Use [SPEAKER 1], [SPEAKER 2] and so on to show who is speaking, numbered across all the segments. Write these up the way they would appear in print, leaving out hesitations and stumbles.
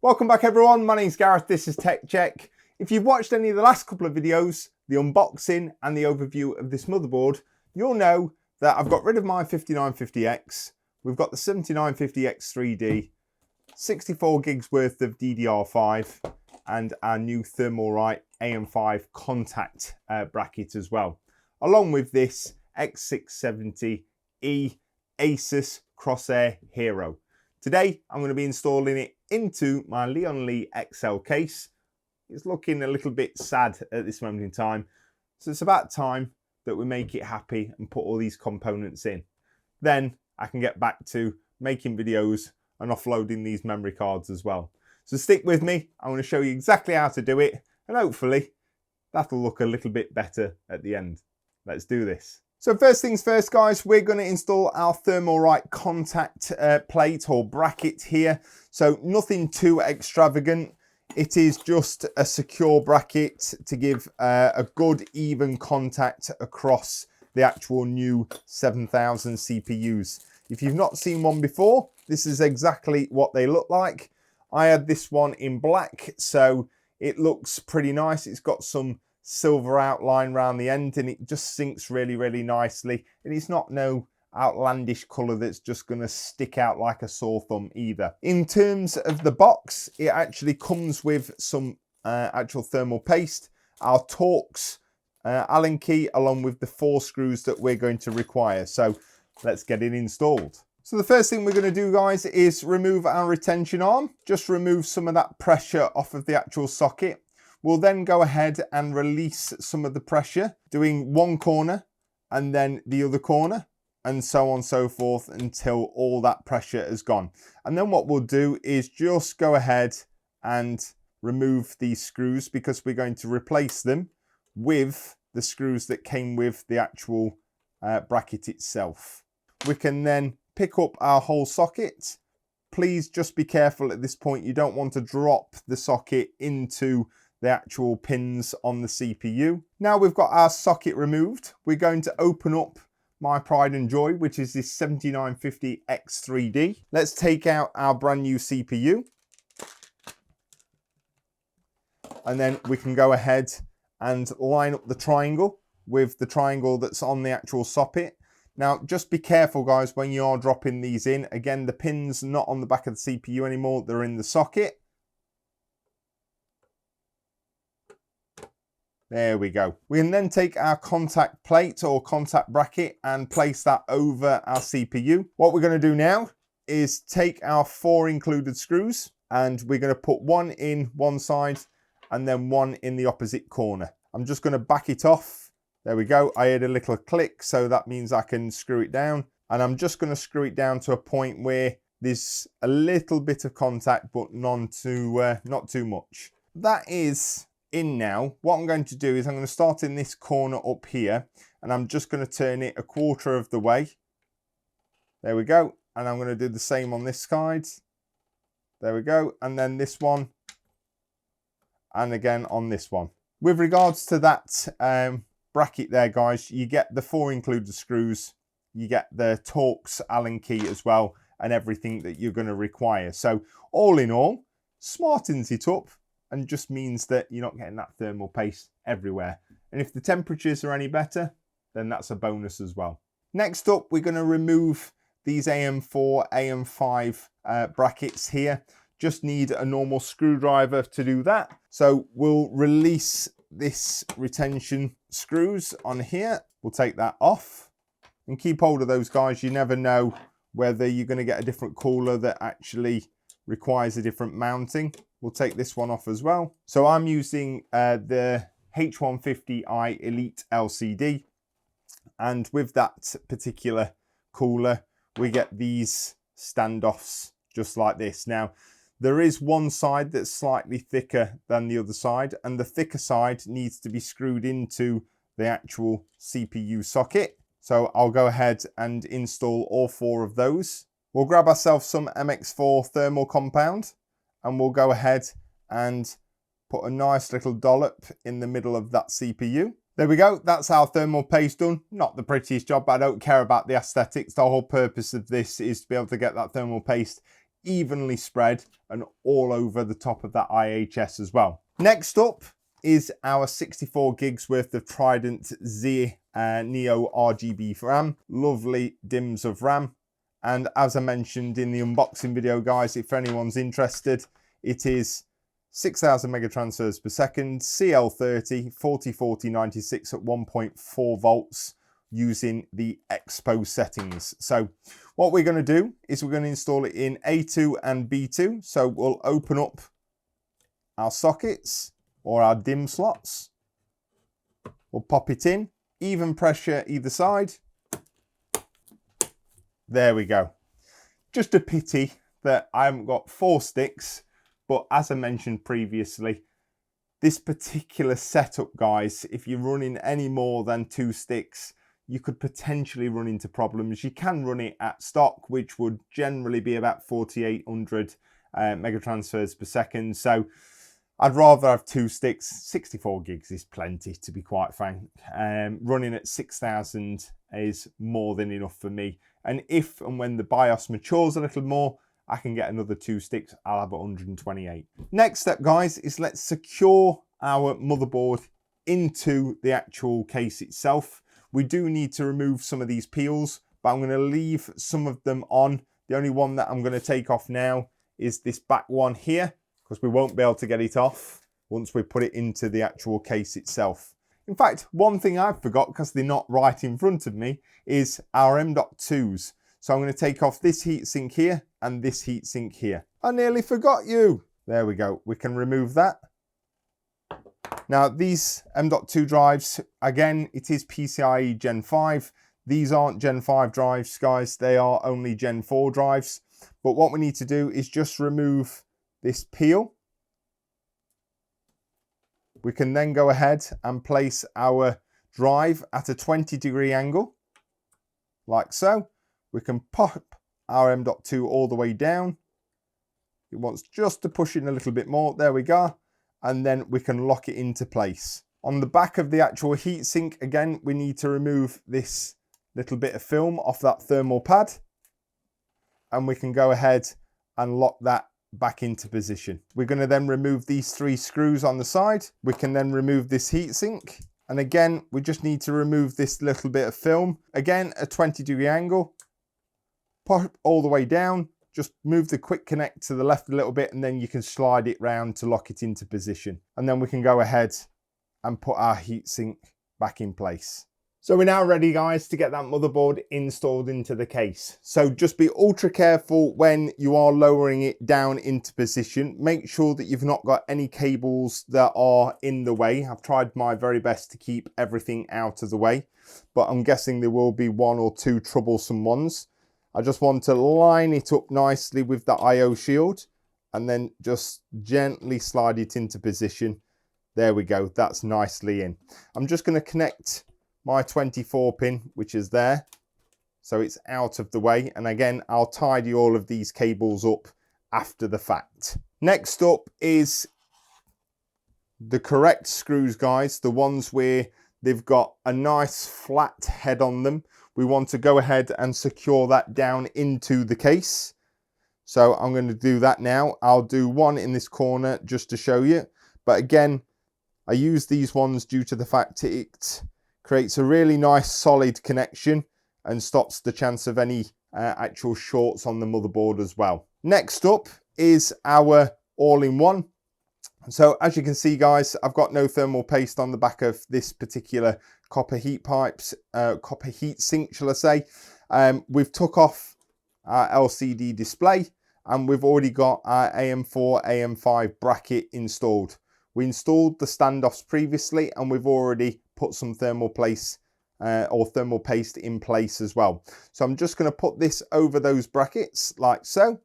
[SPEAKER 1] Welcome back everyone, my name's Gareth, this is Tech Check. If you've watched any of the last couple of videos, the unboxing and the overview of this motherboard, you'll know that I've got rid of my 5950X, we've got the 7950X 3D, 64 gigs worth of DDR5 and our new Thermalright AM5 contact bracket as well, along with this X670E Asus Crosshair Hero. Today, I'm going to be installing it into my Leon Lee XL case. It's looking a little bit sad at this moment in time, so it's about time that we make it happy and put all these components in. Then I can get back to making videos and offloading these memory cards as well. So stick with me, I'm going to show you exactly how to do it, and hopefully that'll look a little bit better at the end. Let's do this. So first things first guys, we're going to install our Thermalright contact plate or bracket here. So nothing too extravagant. It is just a secure bracket to give a good even contact across the actual new 7000 CPUs. If you've not seen one before, this is exactly what they look like. I had this one in black, so it looks pretty nice. It's got some silver outline around the end and it just sinks really nicely, and it's not no outlandish color that's just going to stick out like a sore thumb either. In terms of the box, it actually comes with some actual thermal paste, our Torx Allen key, along with the 4 screws that we're going to require. So let's get it installed. So the first thing we're going to do guys is remove our retention arm, just remove some of that pressure off of the actual socket. We'll then go ahead and release some of the pressure, doing one corner and then the other corner, and so on and so forth until all that pressure is gone. And then what we'll do is just go ahead and remove these screws, because we're going to replace them with the screws that came with the actual bracket itself. We can then pick up our whole socket. Please just be careful at this point. You don't want to drop the socket into the actual pins on the CPU. Now we've got our socket removed, we're going to open up my pride and joy, which is this 7950X 3D. Let's take out our brand new CPU. And then we can go ahead and line up the triangle with the triangle that's on the actual socket. Now, just be careful guys when you are dropping these in. Again, the pins not on the back of the CPU anymore, they're in the socket. There we go. We can then take our contact plate or contact bracket and place that over our CPU. What we're going to do now is take our 4 included screws and we're going to put one in one side and then one in the opposite corner. I'm just going to back it off. There we go. I heard a little click, so that means I can screw it down. And I'm just going to screw it down to a point where there's a little bit of contact, but not too much. That is in now. What I'm going to do is I'm going to start in this corner up here and I'm just going to turn it a quarter of the way. There we go. And I'm going to do the same on this side. There we go. And then this one. And again on this one. With regards to that bracket there guys, you get the 4 included screws, you get the Torx Allen key as well, and everything that you're going to require. So all in all, smartens it up and just means that you're not getting that thermal paste everywhere. And if the temperatures are any better, then that's a bonus as well. Next up, we're going to remove these AM4, AM5 brackets here. Just need a normal screwdriver to do that. So we'll release this retention screws on here. We'll take that off and keep hold of those guys. You never know whether you're going to get a different cooler that actually requires a different mounting. We'll take this one off as well. So I'm using the H150i Elite LCD. And with that particular cooler, we get these standoffs just like this. Now, there is one side that's slightly thicker than the other side, and the thicker side needs to be screwed into the actual CPU socket. So I'll go ahead and install all 4 of those. We'll grab ourselves some MX4 thermal compound and we'll go ahead and put a nice little dollop in the middle of that CPU. There we go, that's our thermal paste done. Not the prettiest job, but I don't care about the aesthetics. The whole purpose of this is to be able to get that thermal paste evenly spread and all over the top of that IHS as well. Next up is our 64 gigs worth of Trident Z Neo RGB RAM. Lovely DIMMs of RAM. And as I mentioned in the unboxing video, guys, if anyone's interested, it is 6,000 megatransfers per second, CL30, 404096 at 1.4 volts using the Expo settings. So what we're going to do is we're going to install it in A2 and B2. So we'll open up our sockets or our DIMM slots. We'll pop it in, even pressure either side. There we go. Just a pity that I haven't got 4 sticks, but as I mentioned previously, this particular setup, guys, if you're running any more than 2 sticks, you could potentially run into problems. You can run it at stock, which would generally be about 4,800 megatransfers per second. So I'd rather have 2 sticks. 64 gigs is plenty, to be quite frank. Running at 6,000 is more than enough for me. And if and when the BIOS matures a little more, I can get another 2 sticks. I'll have 128. Next step, guys, is let's secure our motherboard into the actual case itself. We do need to remove some of these peels, but I'm going to leave some of them on. The only one that I'm going to take off now is this back one here, because we won't be able to get it off once we put it into the actual case itself. In fact, one thing I forgot, because they're not right in front of me, is our M.2s. So I'm going to take off this heatsink here and this heatsink here. I nearly forgot you. There we go. We can remove that. Now these M.2 drives, again, it is PCIe Gen 5. These aren't Gen 5 drives, guys. They are only Gen 4 drives. But what we need to do is just remove this peel. We can then go ahead and place our drive at a 20-degree angle, like so. We can pop our M.2 all the way down. It wants just to push in a little bit more. There we go. And then we can lock it into place. On the back of the actual heatsink, again, we need to remove this little bit of film off that thermal pad. And we can go ahead and lock that back into position. We're going to then remove these 3 screws on the side. We can then remove this heatsink. And again, we just need to remove this little bit of film. Again, a 20-degree angle. Pop all the way down. Just move the quick connect to the left a little bit, and then you can slide it round to lock it into position. And then we can go ahead and put our heatsink back in place. So we're now ready, guys, to get that motherboard installed into the case. So just be ultra careful when you are lowering it down into position. Make sure that you've not got any cables that are in the way. I've tried my very best to keep everything out of the way, but I'm guessing there will be 1 or 2 troublesome ones. I just want to line it up nicely with the IO shield and then just gently slide it into position. There we go, that's nicely in. I'm just going to connect my 24 pin, which is there, so it's out of the way. And again, I'll tidy all of these cables up after the fact. Next up is the correct screws, guys, the ones where they've got a nice flat head on them. We want to go ahead and secure that down into the case. So I'm going to do that now. I'll do one in this corner just to show you. But again, I use these ones due to the fact it creates a really nice solid connection and stops the chance of any actual shorts on the motherboard as well. Next up is our all-in-one. So as you can see, guys, I've got no thermal paste on the back of this particular copper heat pipes, copper heat sink, shall I say. We've took off our LCD display and we've already got our AM4, AM5 bracket installed. We installed the standoffs previously and we've already put some thermal paste in place as well. So I'm just going to put this over those brackets like so,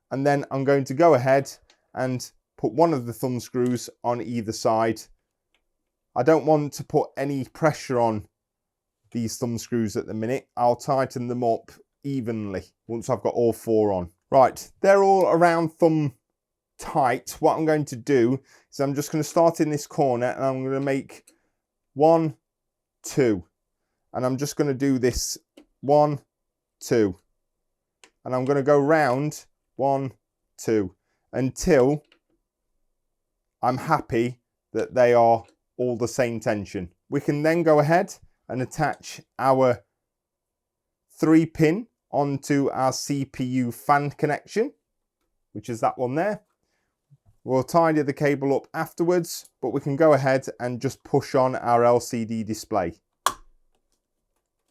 [SPEAKER 1] and then I'm going to go ahead and put one of the thumb screws on either side. I don't want to put any pressure on these thumb screws at the minute. I'll tighten them up evenly once I've got all 4 on. Right, they're all around thumb tight. What I'm going to do is I'm just going to start in this corner and I'm going to make 1, 2. And I'm just going to do this 1, 2. And I'm going to go round 1, 2 until I'm happy that they are all the same tension. We can then go ahead and attach our 3-pin onto our CPU fan connection, which is that one there. We'll tidy the cable up afterwards, but we can go ahead and just push on our LCD display.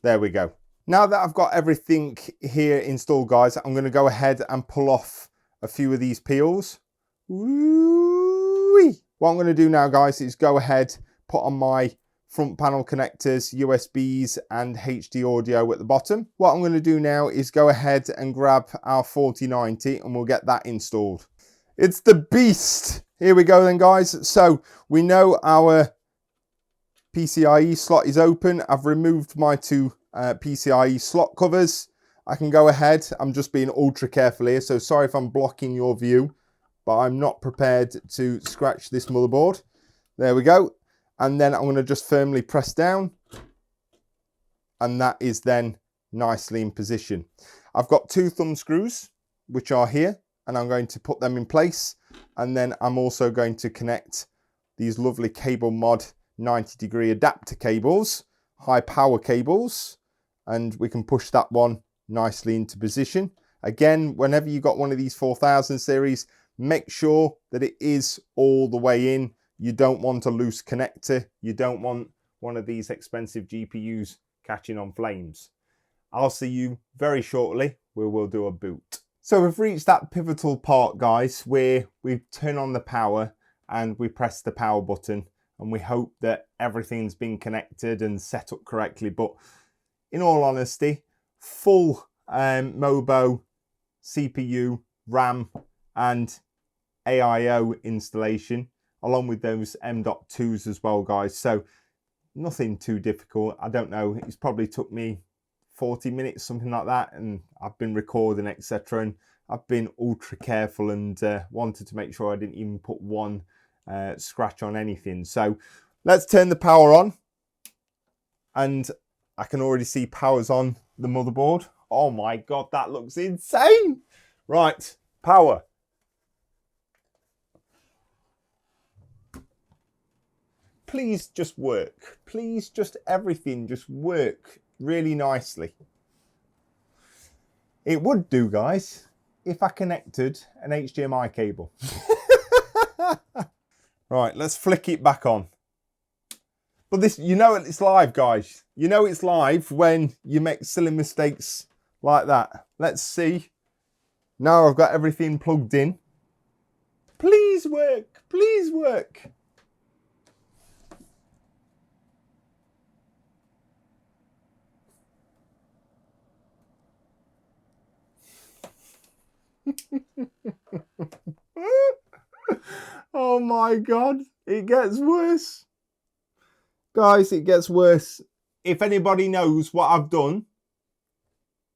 [SPEAKER 1] There we go. Now that I've got everything here installed, guys, I'm going to go ahead and pull off a few of these peels. Woo-wee. What I'm going to do now, guys, is go ahead, put on my front panel connectors, USBs and HD audio at the bottom. What I'm going to do now is go ahead and grab our 4090 and we'll get that installed. It's the beast. Here we go then, guys. So we know our PCIe slot is open. I've removed my 2 PCIe slot covers. I can go ahead. I'm just being ultra careful here, so sorry if I'm blocking your view, but I'm not prepared to scratch this motherboard. There we go. And then I'm going to just firmly press down, and that is then nicely in position. I've got 2 thumb screws, which are here, and I'm going to put them in place. And then I'm also going to connect these lovely Cable Mod 90-degree adapter cables, high power cables, and we can push that one nicely into position. Again, whenever you got one of these 4000 series, make sure that it is all the way in. You don't want a loose connector. You don't want one of these expensive GPUs catching on flames. I'll see you very shortly where we'll do a boot. So we've reached that pivotal part, guys, where we turn on the power and we press the power button and we hope that everything's been connected and set up correctly. But in all honesty, full MOBO CPU, RAM and AIO installation, along with those M.2s as well, guys. So nothing too difficult. I don't know, it's probably took me 40 minutes, something like that, and I've been recording, etc. And I've been ultra careful and wanted to make sure I didn't even put one scratch on anything. So let's turn the power on, and I can already see power's on the motherboard. Oh my God, that looks insane. Right, power. Please just work. Please just everything just work really nicely. It would do, guys, if I connected an HDMI cable. Right, let's flick it back on. But this, you know it's live, guys. You know it's live when you make silly mistakes like that. Let's see. Now I've got everything plugged in. Please work. Please work. Oh my God, it gets worse. Guys, it gets worse. If anybody knows what I've done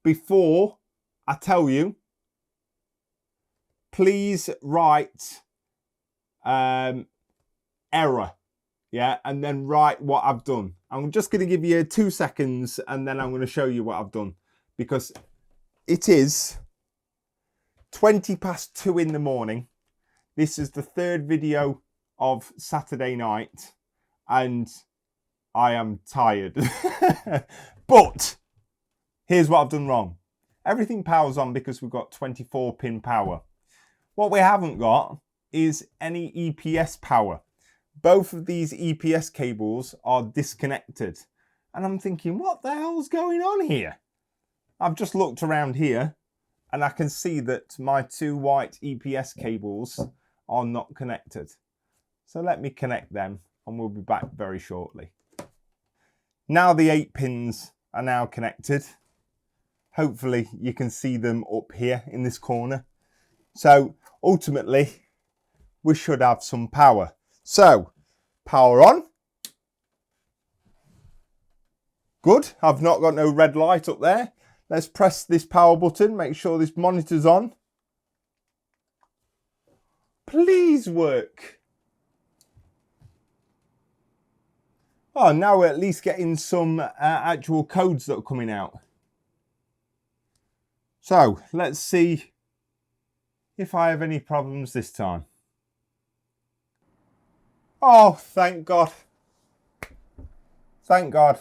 [SPEAKER 1] before I tell you, please write error, yeah, and then write what I've done. I'm just going to give you 2 seconds and then I'm going to show you what I've done, because it is 20 past 2 in the morning. This is the 3rd video of Saturday night and I am tired. But here's what I've done wrong. Everything powers on because we've got 24-pin power. What we haven't got is any EPS power. Both of these EPS cables are disconnected. And I'm thinking, what the hell's going on here? I've just looked around here and I can see that my 2 white EPS cables are not connected. So let me connect them and we'll be back very shortly. Now the 8 pins are now connected. Hopefully you can see them up here in this corner. So ultimately we should have some power. So power on. Good, I've not got no red light up there. Let's press this power button, make sure this monitor's on. Please work. Oh, now we're at least getting some actual codes that are coming out. So let's see if I have any problems this time. Oh, thank God. Thank God.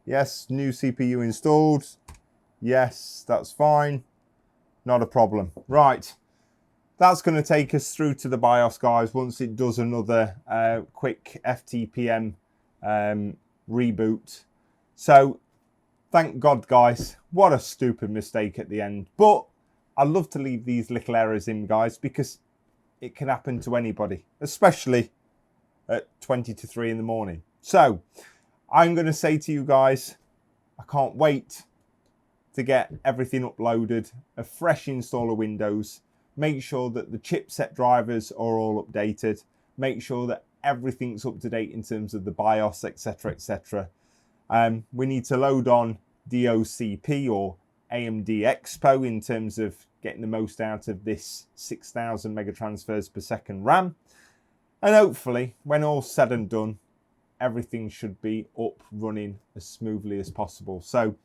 [SPEAKER 1] Yes, new CPU installed. Yes, that's fine. Not a problem. Right. That's going to take us through to the BIOS, guys, once it does another quick FTPM reboot. So, thank God, guys. What a stupid mistake at the end. But I love to leave these little errors in, guys, because it can happen to anybody, especially at 20 to 3 in the morning. So, I'm going to say to you guys, I can't wait to get everything uploaded, a fresh install of Windows. Make sure that the chipset drivers are all updated. Make sure that everything's up to date in terms of the BIOS, etc., etc. We need to load on DOCP or AMD Expo in terms of getting the most out of this 6,000 megatransfers per second RAM. And hopefully, when all's said and done, everything should be up running as smoothly as possible. So,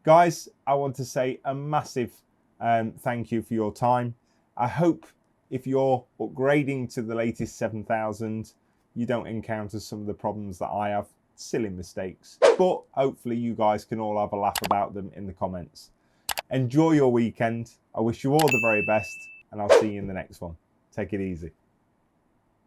[SPEAKER 1] guys, I want to say a massive thank you for your time. I hope if you're upgrading to the latest 7000, you don't encounter some of the problems that I have. Silly mistakes. But hopefully you guys can all have a laugh about them in the comments. Enjoy your weekend. I wish you all the very best, and I'll see you in the next one. Take it easy.